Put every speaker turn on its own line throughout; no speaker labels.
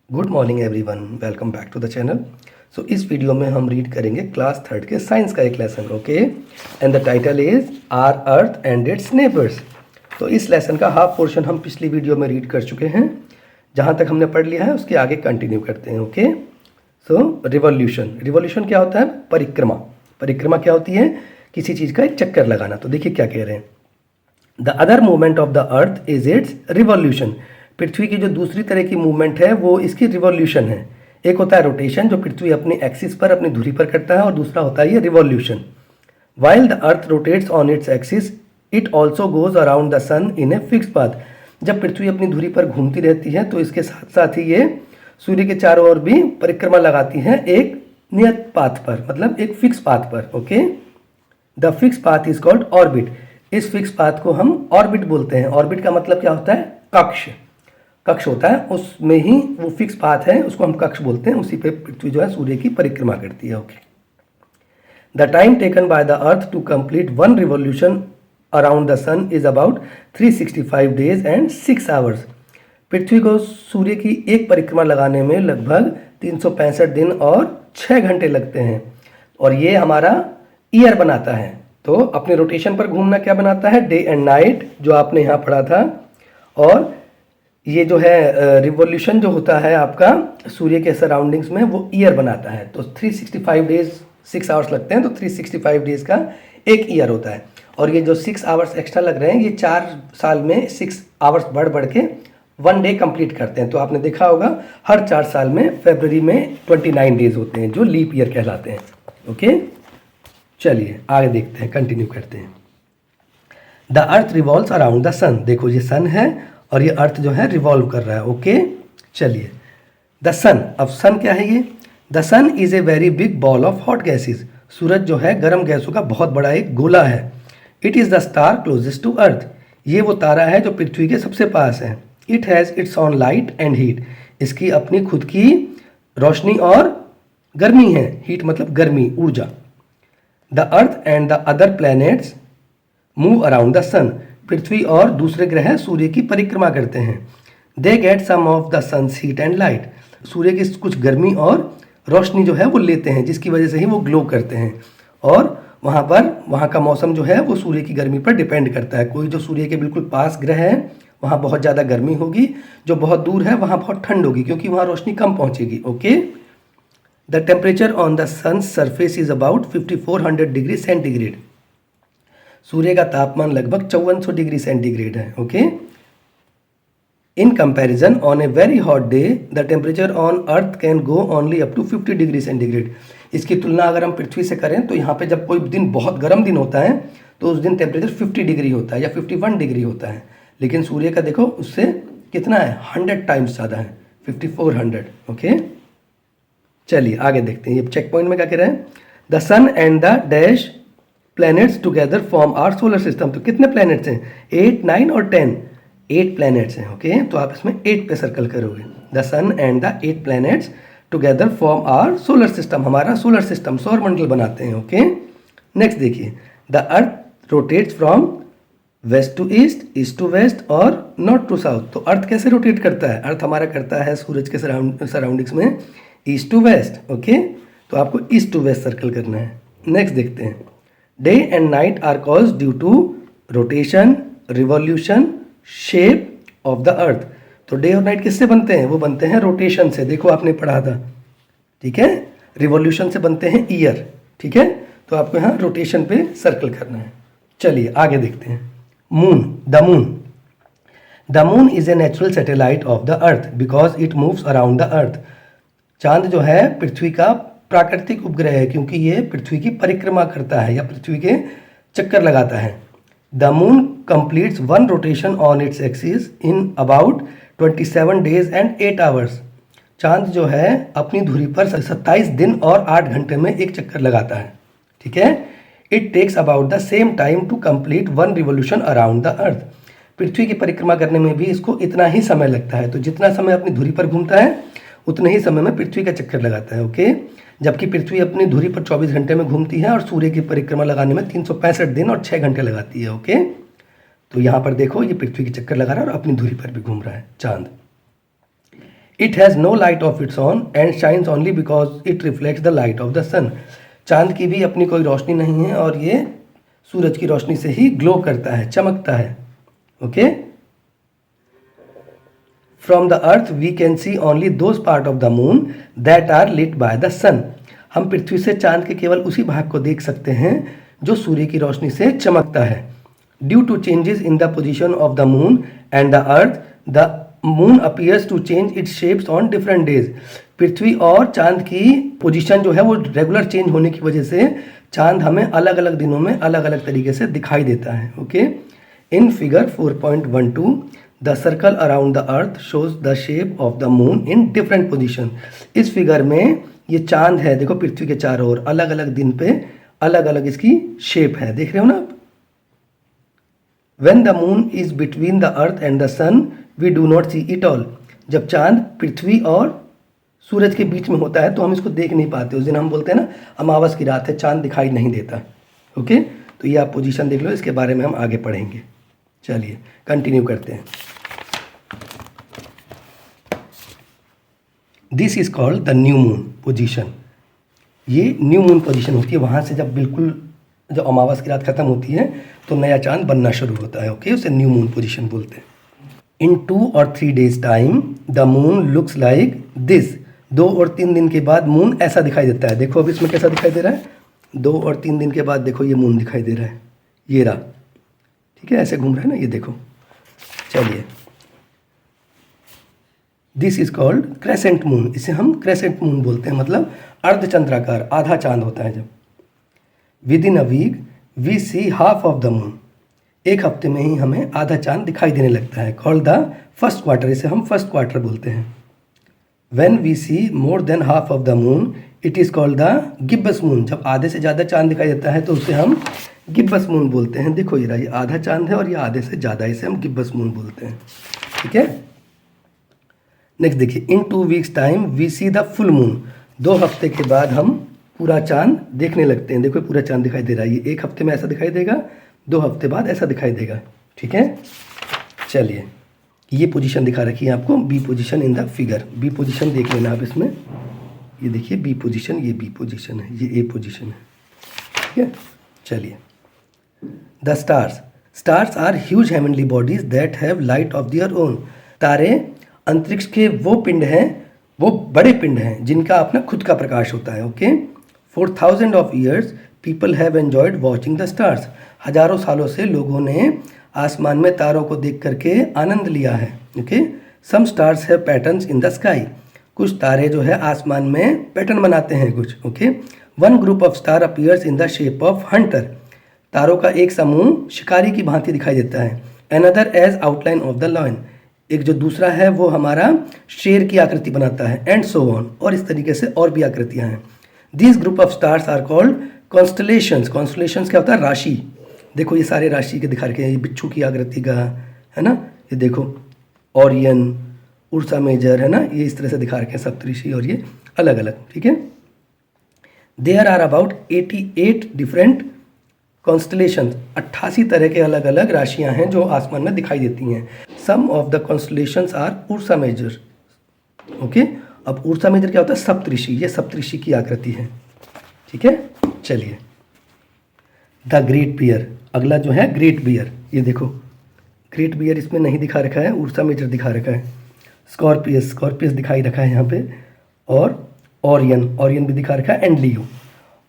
Good morning everyone, welcome back to the channel. So इस video में हम read करेंगे क्लास थर्ड के साइंस का एक lesson, okay. And the title is our earth and its neighbours. तो इस लेसन का हाफ पोर्शन हम पिछली वीडियो में रीड कर चुके हैं। जहाँ तक हमने पढ़ लिया है उसके आगे कंटिन्यू करते हैं, ओके। सो रिवॉल्यूशन क्या होता है? परिक्रमा। परिक्रमा क्या होती है? किसी चीज़ का एक चक्कर लगाना। तो देखिए क्या कह रहे हैं, the other movement of the earth is its revolution. पृथ्वी की जो दूसरी तरह की मूवमेंट है वो इसकी रिवॉल्यूशन है। एक होता है रोटेशन, जो पृथ्वी अपनी एक्सिस पर, अपनी धुरी पर करता है, और दूसरा होता है ये revolution. While the earth rotates on its axis it also goes around the sun in a fix path. जब पृथ्वी अपनी धुरी पर घूमती रहती है तो इसके साथ साथ ही ये सूर्य के चारों ओर भी परिक्रमा लगाती है, एक नियत पाथ पर, मतलब एक फिक्स पाथ पर, okay. The fix path is called orbit. इस फिक्स पाथ को हम ऑर्बिट बोलते हैं। ऑर्बिट का मतलब क्या होता है? कक्ष। कक्ष होता है, उसमें ही वो फिक्स पाथ है, उसको हम कक्ष बोलते हैं। उसी पे पृथ्वी जो है सूर्य की परिक्रमा करती है, okay. The time taken by the earth to complete one revolution around the sun is about 365 days and 6 hours. पृथ्वी को सूर्य की एक परिक्रमा लगाने में लगभग 365 दिन और 6 घंटे लगते हैं, और ये हमारा ईयर बनाता है। तो अपने रोटेशन पर घूमना क्या बनाता है? डे एंड नाइट, जो आपने यहाँ पढ़ा था। और ये जो है रिवॉल्यूशन जो होता है आपका सूर्य के सराउंडिंग्स में, वो ईयर बनाता है। तो 365 डेज 6 आवर्स लगते हैं, तो 365 डेज का एक ईयर होता है। और ये जो 6 आवर्स एक्स्ट्रा लग रहे हैं, ये 4 साल में 6 आवर्स बढ़ बढ़ के 1 डे कंप्लीट करते हैं। तो आपने देखा होगा हर 4 साल में फरवरी में 29 डेज होते हैं, जो लीप ईयर कहलाते हैं, ओके। चलिए आगे देखते हैं, कंटिन्यू करते हैं। The earth revolves around the sun. देखो ये सन है और ये अर्थ जो है रिवॉल्व कर रहा है, ओके। चलिए, द सन, अब सन क्या है ये? The sun is a very big ball of hot gases. सूरज जो है गर्म गैसों का बहुत बड़ा एक गोला है। It is the star closest to earth. ये वो तारा है जो पृथ्वी के सबसे पास है। It has its on light and heat. इसकी अपनी खुद की रोशनी और गर्मी है। हीट मतलब गर्मी, ऊर्जा। The earth and the other planets move around the sun. पृथ्वी और दूसरे ग्रह सूर्य की परिक्रमा करते हैं। They get some of the sun's heat and light. सूर्य की कुछ गर्मी और रोशनी जो है वो लेते हैं, जिसकी वजह से ही वो ग्लो करते हैं। और वहाँ का मौसम जो है वो सूर्य की गर्मी पर डिपेंड करता है। कोई जो सूर्य के बिल्कुल पास ग्रह है वहाँ बहुत ज़्यादा गर्मी होगी, जो बहुत दूर है वहाँ बहुत ठंड होगी, क्योंकि वहाँ रोशनी कम पहुँचेगी, okay. The temperature on the sun surface is about 5400 degree centigrade. सूर्य का तापमान लगभग 5400 डिग्री सेंटीग्रेड है, okay. In comparison on a very hot day the temperature on earth can go only up to 50 degree centigrade. इसकी तुलना अगर हम पृथ्वी से करें तो यहाँ पे जब कोई दिन बहुत गर्म दिन होता है तो उस दिन टेम्परेचर 50 डिग्री होता है या 51 डिग्री होता है, लेकिन सूर्य का देखो उससे कितना है, 100 टाइम्स ज़्यादा है, 5400, ओके। चलिए आगे देखते हैं, ये चेक पॉइंट में क्या कह रहे हैं। The sun and the dash planets together form our solar system. तो कितने प्लैनेट्स हैं? 8, 9 और 10, 8 प्लैनेट्स हैं, ओके। तो आप इसमें 8 पे सर्कल करोगे। The sun and the 8 planets together form our solar system. हमारा सोलर सिस्टम, सौर मंडल बनाते हैं, ओके। नेक्स्ट देखिए, the earth rotates from west to east, east to west और नॉर्थ टू साउथ। तो अर्थ कैसे रोटेट करता है? अर्थ हमारा करता है सूरज के सराउंडिंग्स में ईस्ट टू वेस्ट, ओके। तो आपको ईस्ट टू वेस्ट सर्कल करना है। नेक्स्ट देखते हैं, day and night are cause due to rotation, revolution, shape of the earth. तो डे और नाइट किससे बनते हैं? वो बनते हैं रोटेशन से, देखो आपने पढ़ा था, ठीक है। रिवॉल्यूशन से बनते हैं ईयर, ठीक है। तो आपको यहाँ रोटेशन पे सर्कल करना है। चलिए आगे देखते हैं। Moon, the moon. The moon is a natural satellite of the earth because it moves around the earth. चांद जो है पृथ्वी का प्राकृतिक उपग्रह है, क्योंकि ये पृथ्वी की परिक्रमा करता है या पृथ्वी के चक्कर लगाता है। The moon completes one rotation on its axis in about 27 days and 8 hours. चांद जो है अपनी धुरी पर 27 दिन और 8 घंटे में एक चक्कर लगाता है, ठीक है। It takes about the same time to complete one revolution around the earth. पृथ्वी की परिक्रमा करने में भी इसको इतना ही समय लगता है। तो जितना समय अपनी धुरी पर घूमता है उतने ही समय में पृथ्वी का चक्कर लगाता है, ओके। जबकि पृथ्वी अपनी धुरी पर 24 घंटे में घूमती है और सूर्य की परिक्रमा लगाने में 365 दिन और 6 घंटे लगाती है, ओके। तो यहाँ पर देखो ये पृथ्वी की चक्कर लगा रहा है और अपनी धुरी पर भी घूम रहा है चांद। It has no light of its own and shines only because it reflects the light of the sun. चांद की भी अपनी कोई रोशनी नहीं है और ये सूरज की रोशनी से ही ग्लो करता है, चमकता है। Okay, from the earth we can see only those part of the moon that are lit by the sun. हम पृथ्वी से चांद के केवल उसी भाग को देख सकते हैं जो सूर्य की रोशनी से चमकता है। Due to changes in the position of the moon and the earth, the moon appears to change its shapes on different days. पृथ्वी और चांद की पोजीशन जो है वो रेगुलर चेंज होने की वजह से चांद हमें अलग अलग दिनों में अलग अलग तरीके से दिखाई देता है। Okay, in figure 4.12 the circle around the earth shows the shape of the moon in different position. इस फिगर में ये चांद है, देखो पृथ्वी के चारों ओर अलग अलग दिन पे अलग अलग इसकी शेप है, देख रहे हो ना आप। When the moon is between the earth and the sun, we do not see it all. जब चांद पृथ्वी और सूरज के बीच में होता है तो हम इसको देख नहीं पाते। उस दिन हम बोलते हैं ना अमावस की रात है, चांद दिखाई नहीं देता। ओके, तो ये आप पोजीशन देख लो, इसके बारे में हम आगे पढ़ेंगे। चलिए कंटिन्यू करते हैं। This is called the new moon position. ये न्यू मून पोजीशन होती है, वहाँ से जब बिल्कुल जब अमावस की रात खत्म होती है तो नया चांद बनना शुरू होता है। ओके, उसे न्यू मून पोजीशन बोलते हैं। इन 2 or 3 days time the moon looks like this. 2 और 3 दिन के बाद मून ऐसा दिखाई देता है। देखो अब इसमें कैसा दिखाई दे रहा है, 2 और 3 दिन के बाद देखो ये मून दिखाई दे रहा है, ये रहा। ठीक है, ऐसे घूम रहा है ना, ये देखो। चलिए, this is called crescent moon. इसे हम क्रेसेंट मून बोलते हैं, मतलब अर्धचंद्राकार, आधा चांद होता है जब। Within a week we see half of the moon. एक हफ्ते में ही हमें आधा चांद दिखाई देने लगता है। कॉल्ड द फर्स्ट क्वार्टर, इसे हम फर्स्ट क्वार्टर बोलते हैं। When we see more than half of the moon it is called the gibbous moon. जब आधे से ज़्यादा चांद दिखाई देता है तो उसे हम गिब्बस मून बोलते हैं। देखो ये आधा चांद है और ये आधे से ज़्यादा, इसे हम गिब्बस मून बोलते हैं। ठीक है, नेक्स्ट देखिए, in 2 weeks time we see the full moon. 2 हफ्ते के बाद हम पूरा चांद देखने लगते हैं। देखो पूरा चांद दिखाई दे रहा है, ये 1 हफ्ते में ऐसा दिखाई देगा, 2 हफ्ते बाद ऐसा दिखाई देगा। ठीक है, चलिए ये पोजीशन दिखा रखी है आपको, B position in the figure. B position देख लेना आप इसमें, ये देखिए बी पोजीशन, ये बी पोजीशन है, ये ए पोजीशन है। ठीक है, चलिए the stars. Stars are huge heavenly bodies that have light of their own. तारे अंतरिक्ष के वो पिंड हैं, वो बड़े पिंड हैं जिनका अपना खुद का प्रकाश होता है। Okay, 4000 of years people have enjoyed watching the stars. हजारों सालों से लोगों ने आसमान में तारों को देख करके आनंद लिया है। Okay, some stars have patterns in the sky. कुछ तारे जो है आसमान में पैटर्न बनाते हैं कुछ। Okay, one group of star appears in the shape of Hunter. तारों का एक समूह शिकारी की भांति दिखाई देता है। Another as outline of the lion. एक जो दूसरा है वो हमारा शेर की आकृति बनाता है। एंड सो ऑन, और इस तरीके से और भी आकृतियाँ हैं। These group of stars are called constellations. Constellations क्या होता है, राशि। देखो ये सारे राशि के दिखा रखे हैं, ये बिच्छू की आकृति का है ना, ये देखो ओरियन, उर्सा मेजर है ना, ये इस तरह से दिखा रखे हैं सप्तऋषि, और ये अलग अलग। ठीक है, There are about 88 different constellations. 88 तरह के अलग अलग राशियां हैं जो आसमान में दिखाई देती हैं। Some of the constellations are Ursa Major. Okay, अब उर्सा मेजर क्या होता है, सप्तऋषि। ये सप्तऋषि की आकृति है। ठीक है, चलिए द ग्रेट बियर। अगला जो है ग्रेट बियर, ये देखो ग्रेट बियर इसमें नहीं दिखा रखा है, उर्सा मेजर दिखा रखा है। स्कॉर्पियस, स्कॉर्पियस दिखाई रखा है यहाँ पे, और ओरियन, ओरियन भी दिखा रखा है, and Leo.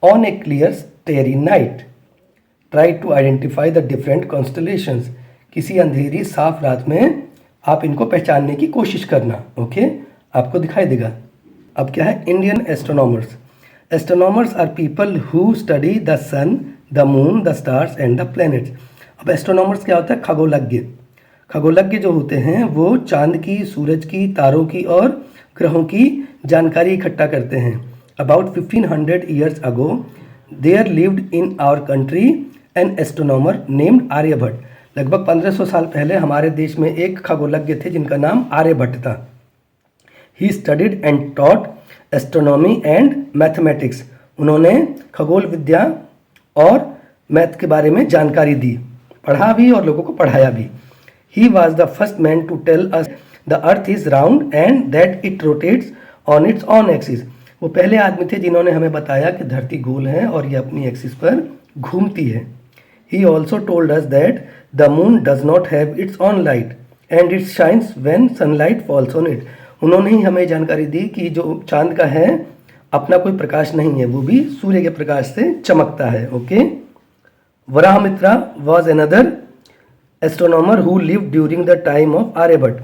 On a clear starry night try to identify the different constellations. किसी अंधेरी साफ रात में आप इनको पहचानने की कोशिश करना। ओके, आपको दिखाई देगा। अब क्या है, Indian astronomers. Astronomers are people who study the sun, the moon, the stars and the planets. अब एस्ट्रोनॉमर्स क्या होता है, खगोलज्ञ। खगोलज्ञ जो होते हैं वो चांद की, सूरज की, तारों की और ग्रहों की जानकारी इकट्ठा करते हैं। About 1500 years ago there lived in our country an astronomer named Aryabhata. लगभग 1500 साल पहले हमारे देश में एक खगोलज्ञ थे जिनका नाम आर्यभट्ट था। He studied and taught astronomy and mathematics. उन्होंने खगोल विद्या और मैथ के बारे में जानकारी दी, पढ़ा भी और लोगों को पढ़ाया भी। He was the first man to tell us the earth is round and that it rotates on its own axis. वो पहले आदमी थे जिन्होंने हमें बताया कि धरती गोल है और ये अपनी एक्सिस पर घूमती है। He also told us that the moon does not have it's on light and it shines when sunlight falls on it. उन्होंने ही हमें जानकारी दी कि जो चांद का है अपना कोई प्रकाश नहीं है, वो भी सूर्य के प्रकाश से चमकता है। Okay, Varahamitra was another astronomer who live during the time of Aryabhatta.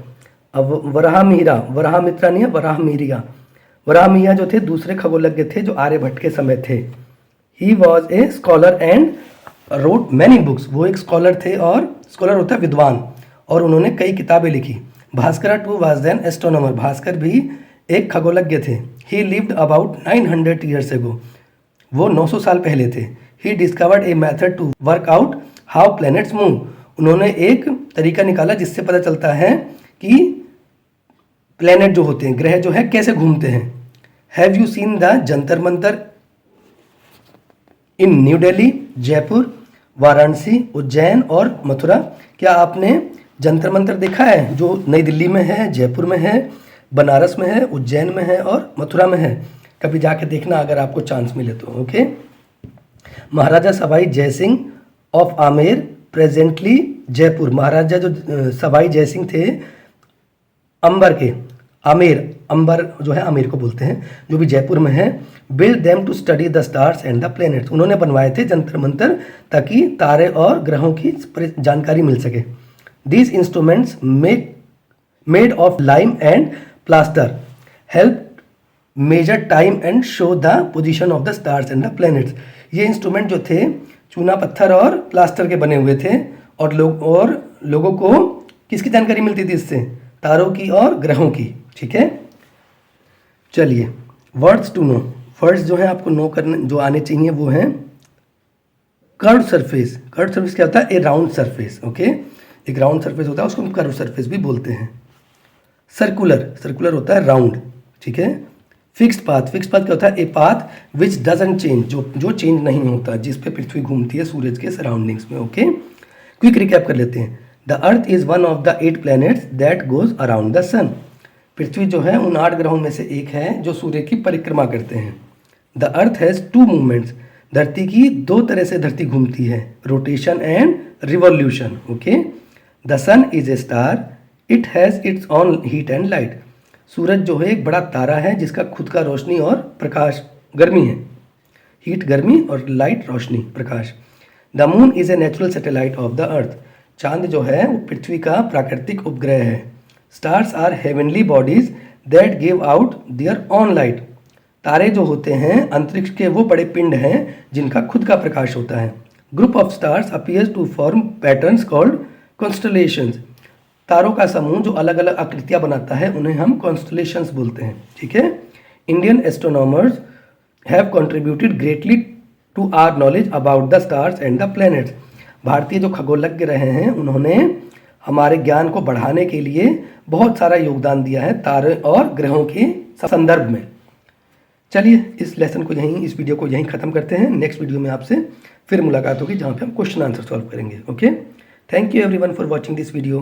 अब वराहमित्रा नहीं है, वराहमिया जो थे दूसरे खगोलज्ञ थे जो आर्यभट्ट के समय थे। He was a scholar and wrote many books. वो एक स्कॉलर थे, और स्कॉलर होता है विद्वान, और उन्होंने कई किताबें लिखी। Bhaskara two was an astronomer. Bhaskara भी एक खगोलज्ञ थे। ही लिव्ड अबाउट 900 ईयर्स एगो। वो 900 साल पहले थे। He discovered a method to work out how planets move. उन्होंने एक तरीका निकाला जिससे पता चलता है कि प्लैनेट जो होते हैं, ग्रह जो है, कैसे घूमते हैं। Have you seen the Jantar Mantar in new Delhi, Jaipur, Varanasi, Ujjain और मथुरा? क्या आपने जंतर मंतर देखा है जो नई दिल्ली में है, जयपुर में है, बनारस में है, उज्जैन में है और मथुरा में है? कभी जाके देखना अगर आपको चांस मिले तो। Okay, Maharaja Sawai Jai Singh of Amer presently Jaipur. Maharaja जो सवाई जयसिंह थे अंबर के, आमेर, अंबर जो है आमेर को बोलते हैं, जो भी जयपुर में है। Build them to study the stars and the planets. उन्होंने बनवाए थे जंतर मंतर ताकि तारे और ग्रहों की जानकारी मिल सके। These instruments made of lime and plaster help measure time and show the position of the stars and the planets. ये इंस्ट्रूमेंट जो थे चूना पत्थर और प्लास्टर के बने हुए थे, और लोगों को किसकी जानकारी मिलती थी इससे? तारों की और ग्रहों की। ठीक है, चलिए वर्ड्स टू नो। वर्ड्स जो है आपको नो करने जो आने चाहिए वो हैं कर्व सरफेस। कर्व सरफेस क्या होता है? A round surface. ओके, एक राउंड सरफेस होता है, उसको हम कर्व सरफेस भी बोलते हैं। सर्कुलर होता है राउंड। ठीक है, फिक्स्ड पाथ क्या होता है? A path which doesn't change, जो चेंज नहीं होता, जिस पे पृथ्वी घूमती है सूरज के सराउंडिंग्स में। ओके, क्विक रिकैप कर लेते हैं। The earth is one of the 8 planets that goes around the sun. पृथ्वी जो है उन 8 ग्रहों में से एक है जो सूर्य की परिक्रमा करते हैं। The earth has 2 movements. धरती की 2 तरह से धरती घूमती है, rotation and revolution. Okay, the sun is a star, it has its own heat and light. सूरज जो है एक बड़ा तारा है जिसका खुद का रोशनी और प्रकाश, गर्मी है। हीट गर्मी और लाइट रोशनी, प्रकाश। The moon is a natural satellite of the earth. चांद जो है वो पृथ्वी का प्राकृतिक उपग्रह है। Stars are heavenly bodies that give out their own light. तारे जो होते हैं अंतरिक्ष के वो बड़े पिंड हैं जिनका खुद का प्रकाश होता है। Group of stars appears to form patterns called constellations. तारों का समूह जो अलग अलग आकृतियां बनाता है उन्हें हम कॉन्स्टलेशंस बोलते हैं। ठीक है, Indian astronomers have contributed greatly to our knowledge about the stars and the planets. भारतीय जो खगोलज्ञ रहे हैं उन्होंने हमारे ज्ञान को बढ़ाने के लिए बहुत सारा योगदान दिया है तारे और ग्रहों के संदर्भ में। चलिए इस लेसन को इस वीडियो को यहीं ख़त्म करते हैं। नेक्स्ट वीडियो में आपसे फिर मुलाकात होगी जहाँ पे हम क्वेश्चन आंसर सॉल्व करेंगे। Okay, thank you everyone for watching this video.